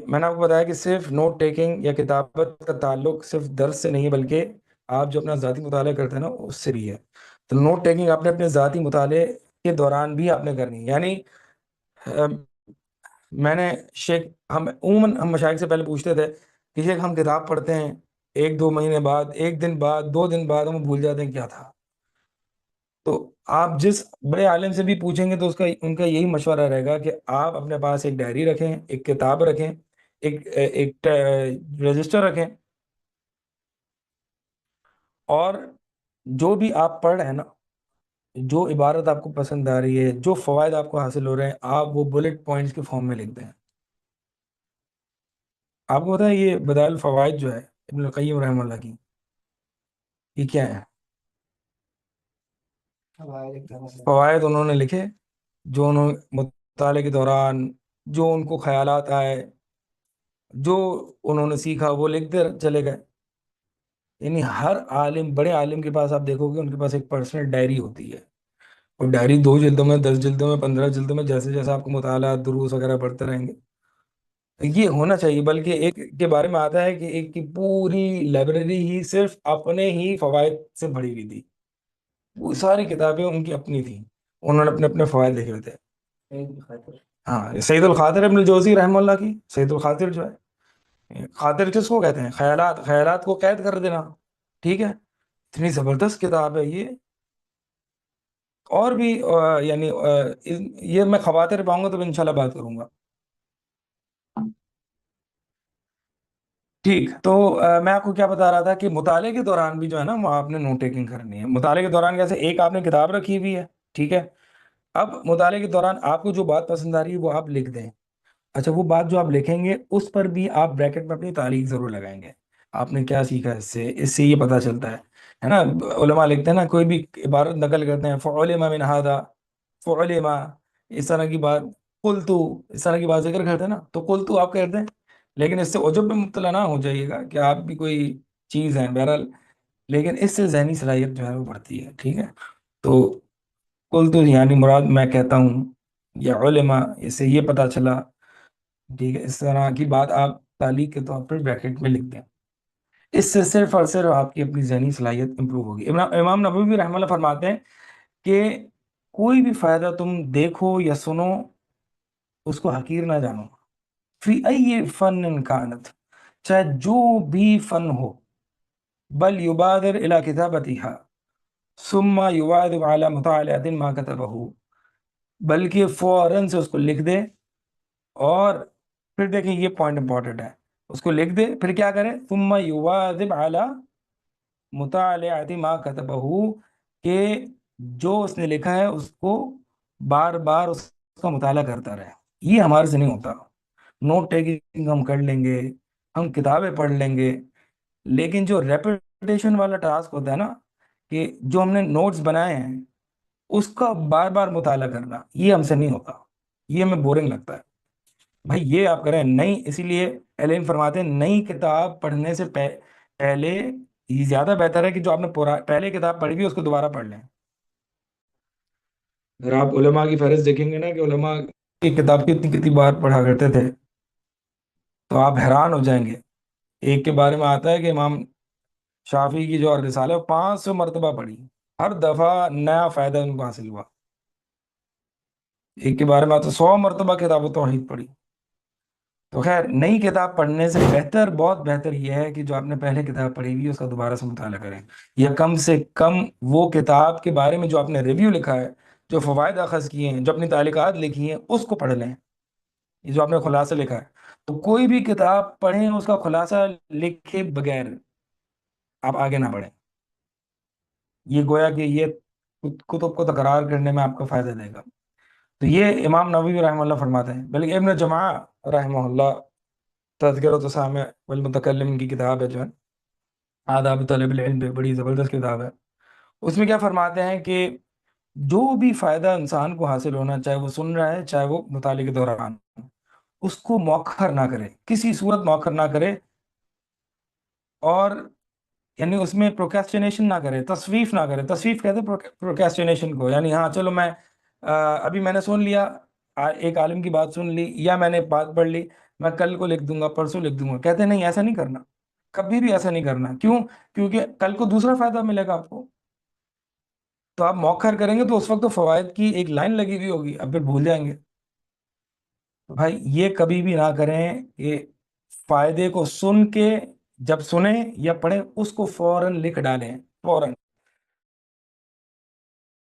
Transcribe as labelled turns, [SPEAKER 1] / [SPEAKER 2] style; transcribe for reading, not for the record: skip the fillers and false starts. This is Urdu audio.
[SPEAKER 1] میں نے آپ کو بتایا کہ صرف نوٹ ٹیکنگ یا کتابت کا تعلق صرف درس سے نہیں ہے، بلکہ آپ جو اپنا ذاتی مطالعہ کرتے ہیں نا اس سے بھی ہے. تو نوٹ ٹیکنگ آپ نے اپنے ذاتی مطالعے کے دوران بھی آپ نے کرنی ہے. یعنی میں نے ہم عموماً ہم مشائخ سے پہلے پوچھتے تھے کہ شیخ ہم کتاب پڑھتے ہیں، 1-2 مہینے بعد، 1 دن بعد، 2 دن بعد ہم بھول جاتے ہیں کیا تھا. تو آپ جس بڑے عالم سے بھی پوچھیں گے تو ان کا یہی مشورہ رہے گا کہ آپ اپنے پاس ایک ڈائری رکھیں، ایک کتاب رکھیں، ایک رجسٹر رکھیں، اور جو بھی آپ پڑھ رہے ہیں نا، جو عبارت آپ کو پسند آ رہی ہے، جو فوائد آپ کو حاصل ہو رہے ہیں، آپ وہ بلٹ پوائنٹس کے فارم میں لکھ دیں. آپ کو پتا ہے یہ بدائل الفوائد جو ہے ابن القیم رحمہ اللہ کی، یہ کیا ہے؟ فوائد انہوں نے لکھے جو انہوں مطالعے کے دوران جو ان کو خیالات آئے، جو انہوں نے سیکھا وہ لکھتے چلے گئے. یعنی ہر عالم، بڑے عالم کے پاس آپ دیکھو گے ان کے پاس ایک پرسنل ڈائری ہوتی ہے. اور ڈائری 2 جلدوں میں، 10 جلدوں میں، 15 جلدوں میں، جیسے جیسے آپ کو مطالعات دروس وغیرہ پڑھتے رہیں گے. یہ ہونا چاہیے. بلکہ ایک کے بارے میں آتا ہے کہ ایک کی پوری لائبریری ہی صرف اپنے ہی فوائد سے بھری ہوئی تھی. وہ ساری کتابیں ان کی اپنی تھیں، انہوں نے اپنے اپنے فوائد لکھے ہوئے تھے. ہاں، سید الخاطر ابن الجوزی رحمہ اللہ کی. سید الخاطر جو ہے، خاطر کس کو کہتے ہیں؟ خیالات، خیالات کو قید کر دینا. ٹھیک ہے، اتنی زبردست کتاب ہے یہ. اور بھی یعنی یہ میں خواطر پاؤں گا تو انشاءاللہ بات کروں گا. ٹھیک، تو میں آپ کو کیا بتا رہا تھا کہ مطالعے کے دوران بھی جو ہے نا وہ آپ نے نوٹ ٹیکنگ کرنی ہے. مطالعے کے دوران کیسے؟ ایک آپ نے کتاب رکھی ہوئی ہے، ٹھیک ہے. اب مطالعے کے دوران آپ کو جو بات پسند آ رہی ہے وہ آپ لکھ دیں. اچھا، وہ بات جو آپ لکھیں گے اس پر بھی آپ بریکٹ میں اپنی تعلیق ضرور لگائیں گے. آپ نے کیا سیکھا اس سے یہ پتہ چلتا ہے نا. علماء لکھتے ہیں نا، کوئی بھی عبارت نقل کرتے ہیں، فعلم من ھذا، فعلم، اس طرح کی بات، قلتو، اس طرح کی بات ذکر کرتے ہیں نا، تو قلتو آپ کہتے ہیں. لیکن اس سے عجب میں مبتلا نہ ہو جائیے گا کہ آپ بھی کوئی چیز ہیں بہرحال. لیکن اس سے ذہنی صلاحیت جو ہے وہ بڑھتی ہے. ٹھیک ہے، تو قلتو یعنی مراد میں کہتا ہوں، یا علماء، اس سے یہ پتہ چلا. ٹھیک ہے، اس طرح کی بات آپ تعلیق کے طور پر بریکٹ میں لکھ دیں. اس سے صرف اور صرف آپ کی اپنی ذہنی صلاحیت امپروو ہوگی. امام نبوی رحمہ اللہ فرماتے ہیں کہ کوئی بھی فائدہ تم دیکھو یا سنو اس کو حقیر نہ جانو. فی ای فن کانت، چاہے جو بھی فن ہو، بل یبادر الی کتابتها ثم یواظب علی مطالعۃ ما کتبہ، بلکہ فوراً سے اس کو لکھ دے. اور پھر دیکھیں یہ پوائنٹ امپورٹنٹ ہے، اس کو لکھ دے پھر کیا کرے؟ ثم یواظب علی مطالعۃ ما کتبہ، کہ جو اس نے لکھا ہے اس کو بار بار اس کا مطالعہ کرتا رہے. یہ ہمارے سے نہیں ہوتا. نوٹ ٹیکنگ ہم کر لیں گے، ہم کتابیں پڑھ لیں گے، لیکن جو ریپیٹیشن والا ٹاسک ہوتا ہے نا، کہ جو ہم نے نوٹس بنائے ہیں اس کا بار بار مطالعہ کرنا، یہ ہم سے نہیں ہوتا. یہ ہمیں بورنگ لگتا ہے. بھائی یہ آپ کریں نہیں. اسی لیے اہل علم فرماتے ہیں نئی کتاب پڑھنے سے پہلے یہ زیادہ بہتر ہے کہ جو آپ نے پہلے کتاب پڑھی ہوئی اس کو دوبارہ پڑھ لیں. اگر آپ علماء کی فہرست دیکھیں گے نا کہ علماء کی کتاب کتنی کتنی بار پڑھا کرتے تھے تو آپ حیران ہو جائیں گے. ایک کے بارے میں آتا ہے کہ امام شافعی کی جو رسالہ ہے 500 مرتبہ پڑھی، ہر دفعہ نیا فائدہ ان کو حاصل ہوا. ایک کے بارے میں آتا ہے 100 مرتبہ کتاب توحید پڑھی. تو خیر، نئی کتاب پڑھنے سے بہتر، بہت بہتر یہ ہے کہ جو آپ نے پہلے کتاب پڑھی ہوئی ہے اس کا دوبارہ سے مطالعہ کریں، یا کم سے کم وہ کتاب کے بارے میں جو آپ نے ریویو لکھا ہے، جو فوائد اخذ کیے ہیں، جو اپنی تعلیقات لکھی ہیں، اس کو پڑھ لیں. یہ جو آپ نے خلاصہ لکھا ہے، تو کوئی بھی کتاب پڑھیں اس کا خلاصہ لکھے بغیر آپ آگے نہ بڑھیں. یہ گویا کہ یہ کتب کو تکرار کرنے میں آپ کو فائدہ دے گا. تو یہ امام نووی رحمہ اللہ فرماتے ہیں. بلکہ ابن جماعہ رحمہ اللہ، تذکرۃ السامع والمتکلم کی کتاب ہے جو ہے آداب طالب العلم پہ، بڑی زبردست کتاب ہے. اس میں کیا فرماتے ہیں کہ جو بھی فائدہ انسان کو حاصل ہونا، چاہے وہ سن رہا ہے چاہے وہ مطالعے کے دوران، اس کو مؤخر نہ کرے، کسی صورت مؤخر نہ کرے. اور یعنی اس میں پروکیسٹینیشن نہ کرے، تصویف نہ کرے. تصویف کہتے ہیں پروکیسٹینیشن کو. یعنی ہاں چلو میں ابھی میں نے سن لیا، ایک عالم کی بات سن لی یا میں نے بات پڑھ لی، میں کل کو لکھ دوں گا، پرسوں لکھ دوں گا، کہتے ہیں نہیں ایسا نہیں کرنا، کبھی بھی ایسا نہیں کرنا، کیوں؟ کیونکہ کل کو دوسرا فائدہ ملے گا آپ کو، تو آپ موخر کریں گے تو اس وقت تو فوائد کی ایک لائن لگی ہوئی ہوگی، اب پھر بھول جائیں گے۔ تو بھائی یہ کبھی بھی نہ کریں کہ فائدے کو سن کے، جب سنیں یا پڑھیں اس کو فوراً لکھ ڈالیں، فوراً۔